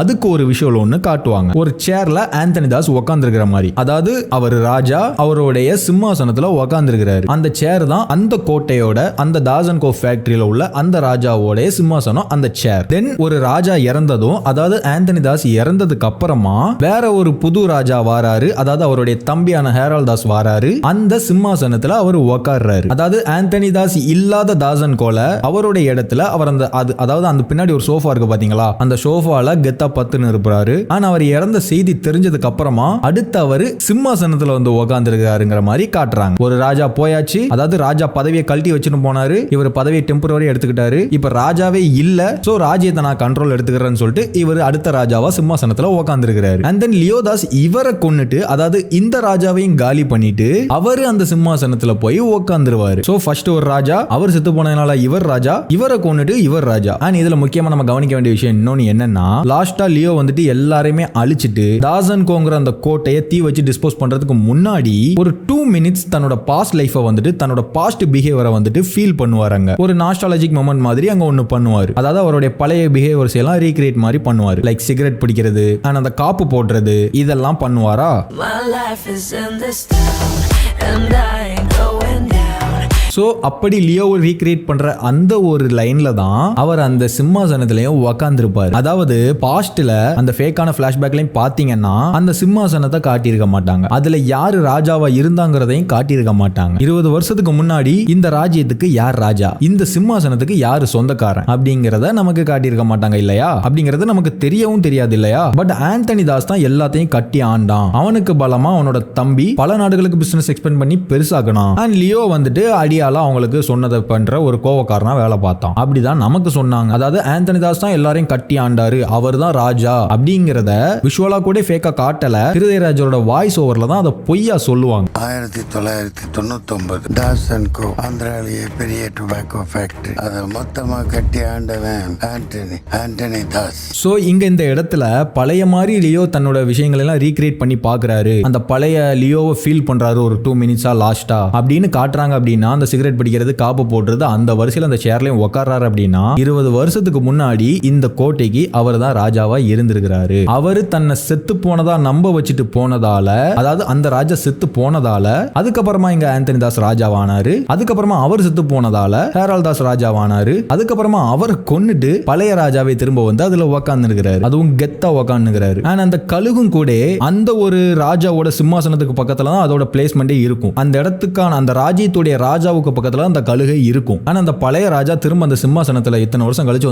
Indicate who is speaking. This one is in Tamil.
Speaker 1: அதுக்கு ஒரு விஷயம் ஒண்ணு காட்டுவாங்க. ஒரு சேர்ல ஆந்தனி தாஸ் உட்கார்ந்திருக்கிற மாதிரி, அதாவது அவர் ராஜா அவருடைய சிம்மாசனத்துல உட்கார்ந்திருக்கிறாரு. அந்த சேர் தான் அந்த கோட்டையோட, அந்த தாசன் கோ ஃபேக்டரியில உள்ள அந்த ராஜாவோட சிம்மாசனம், அந்த சேர். தென் ஒரு ராஜா இறந்ததும், அதாவது ஆந்தனி தாஸ் இறந்ததுக்கு அப்புறமா வேற ஒரு புது ராஜா வாராரு, அதாவது அவருடைய தம்பியான ஹேரால்ட் தாஸ் வாராரு. அந்த சிம்மாசனத்துல அவர் உட்கார்றாரு. அதாவது ஆந்தனி தாஸ் இல்லாத தாசன் கோல அவருடைய இடத்துல அவர் அந்த அதாவது அந்த பின்னாடி ஒரு சோஃபா இருக்கு பாத்தீங்களா, அந்த சோஃபால கெத்தா பத்துன்னு இருப்பாரு. ஆனா அவர் இறந்த செய்தி தெரிஞ்சதுக்கு அப்புறமா அடுத்து அவரு சிம்மாசனத்துல வந்து உட்கார்ந்துருக்காருங்கிற மாதிரி காட்டுறாங்க. ஒரு ராஜா போயாச்சு, அதாவது ராஜா பதவியை கழட்டி வச்சுட்டு போனாரு, இவர் பதவியை டெம்பரரி எடுத்துக்கிட்டாரு. இப்ப ராஜாவே இல்ல, சோ ராஜ்யத்தை நான் கண்ட்ரோல் எடுத்துக்கிறேன்னு சொல்லிட்டு இவர் அடுத்த ராஜாவா சிம்மாசனத்துல உட்கார்ந்துருக்காரு. அண்ட் தென் லியோதாஸ் இவரை கொன்னுட்டு, அதாவது இந்த ராஜாவையும் காலி பண்ணிட்டு அவரு அந்த சிம்மாசனத்துல போய் உட்கார்ந்துருவாரு. சோ ஃபர்ஸ்ட் ஒரு ராஜா, அவர் செத்து போனதுனால இவர் ராஜா, இவரை கொன்னுட்டு இவர் ராஜா. அண்ட் இதுல முக்கியமா நம்ம கவனிக்க வேண்டிய விஷயம் இன்னொன்னு என்னன்னா, லாஸ்டா லியோ வந்துட்டு எல்லாரையுமே அழிச்சிட்டு தாசன் கோங்கிற அந்த கோட்டையை தீ வச்சு டிஸ்போஸ் பண்றதுக்கு முன்னாடி ஒரு 2 minutes தன்னோட பாஸ்ட் லைஃபை வந்துட்டு, தன்னோட பாஸ்ட் பிஹேவியரை வந்துட்டு ஃபீல் பண்ணுவாருங்க. ஒரு நாஸ்டாலஜிக் மொமெண்ட் மாதிரி அங்க ஒன்னு பண்ணுவாரு. அதாவது அவருடைய பழைய பிஹேவியர்ஸ் எல்லாம் ரீக்ரியேட் மாதிரி பண்ணுவாரு. லைக் சிகரெட் பிடிக்கிறது அண்ட் அந்த காப்பு போடுறது, இதெல்லாம் பண்ணுவாரா. சோ அப்படி லியோவை ரீக்ரியேட் பண்ற அந்த ஒரு லைன்ல தான் அவர் அந்த சிம்மாசனத்திலையும் உட்கார்ந்திருப்பாரு. அதாவது பாஸ்ட்ல அந்த ஃபேக்கான பிளாஷ்பேக்லையும் பாத்தீங்கன்னா அந்த சிம்மாசனத்தை காட்டியிருக்க மாட்டாங்க, அதுல யாரு ராஜாவா இருந்தாங்கிறதையும் காட்டியிருக்க மாட்டாங்க. 20 வருஷத்துக்கு முன்னாடி இந்த ராஜ்யத்துக்கு யார் ராஜா, இந்த சிம்மாசனத்துக்கு யாரு சொந்தக்காரன் அப்படிங்கறத நமக்கு காட்டியிருக்க மாட்டாங்க இல்லையா. அப்படிங்கறது நமக்கு தெரியவும் தெரியாது இல்லையா. பட் ஆந்தனி தாஸ் தான் எல்லாத்தையும் கட்டி ஆண்டான். அவனுக்கு பலமா அவனோட தம்பி பல நாடுகளுக்கு பிசினஸ் எக்ஸ்பெண்ட் பண்ணி பெருசாக்கணும். அண்ட் லியோ வந்துட்டு அடியால அவங்களுக்கு சொன்னதை பண்ற ஒரு கோவக்காரனா வேலை பார்த்தான். அப்படிதான் நமக்கு சொன்னாங்க. அதாவது ஆந்தனி தாஸ் தான் எல்லாரையும் கட்டி ஆண்டாரு, அவர் தான் ராஜா அப்படிங்கறத விஷுவலா கூட ஃபேக்கா காட்டல, ஹிருதயராஜோட வாய்ஸ் ஓவர்ல தான் அதை பொய்யா சொல்லுவாங்க.
Speaker 2: 1999 தாசன் கோ ஆந்திராவிலேயே பெரிய டொபாக்கோ ஃபேக்டரி, அதை மொத்தமா கட்டி ஆண்டவன் ஆண்டனி தாஸ்.
Speaker 1: சோ இங்க இந்த இடத்துல பழைய மாதிரி லியோ தன்னோட விஷயங்கள் எல்லாம் ரீக்ரியேட் பண்ணி பாக்குறாரு. அந்த பழைய லியோவை ஃபீல் பண்றாரு ஒரு 2 minutes லாஸ்டா அப்படின்னு காட்டுறாங்க. அப்படின்னா அந்த சிகரெட் பிடிக்கிறது, காப்பு போடுறது, அந்த வரிசையில் அந்த சேர்லையும் உட்கார்றாரு. அப்படின்னா 20 வருஷத்துக்கு முன்னாடி இந்த கோட்டைக்கு அவர் தான் ராஜாவா இருந்திருக்கிறாரு. அவரு தன்னை செத்து போனதா நம்ப வச்சுட்டு போனதால, அதாவது அந்த ராஜா செத்து போனதால அதுக்கப்புறமா இங்க ஆந்தனி தாஸ் ராஜாவானாரு. அதுக்கப்புறமா அவர் செத்து போனதால ஹேரால்ட் தாஸ் ராஜாவானாரு. அதுக்கப்புறமா அவர் கொன்னுட்டு பழைய ராஜாவை திரும்ப வந்து அதுல உட்கார்ந்து இருக்கிறாரு, அதுவும் கெத்தா உட்கார்ந்துக்கிறாரு. ஆனா அந்த கழுகும் கூட அந்த ஒரு ராஜாவோட சிம்மாசனத்துக்கு பக்கத்துல தான் அதோட பிளேஸ்மெண்டே இருக்கும். அந்த இடத்துக்கான அந்த ராஜ்யத்துடைய ராஜாவுக்கு பக்கத்துல அந்த கழுகை இருக்கும். ஆனா அந்த பழைய ராஜா திரும்ப அந்த சிம்மாசனத்துல இத்தனை வருஷம் கழிச்சு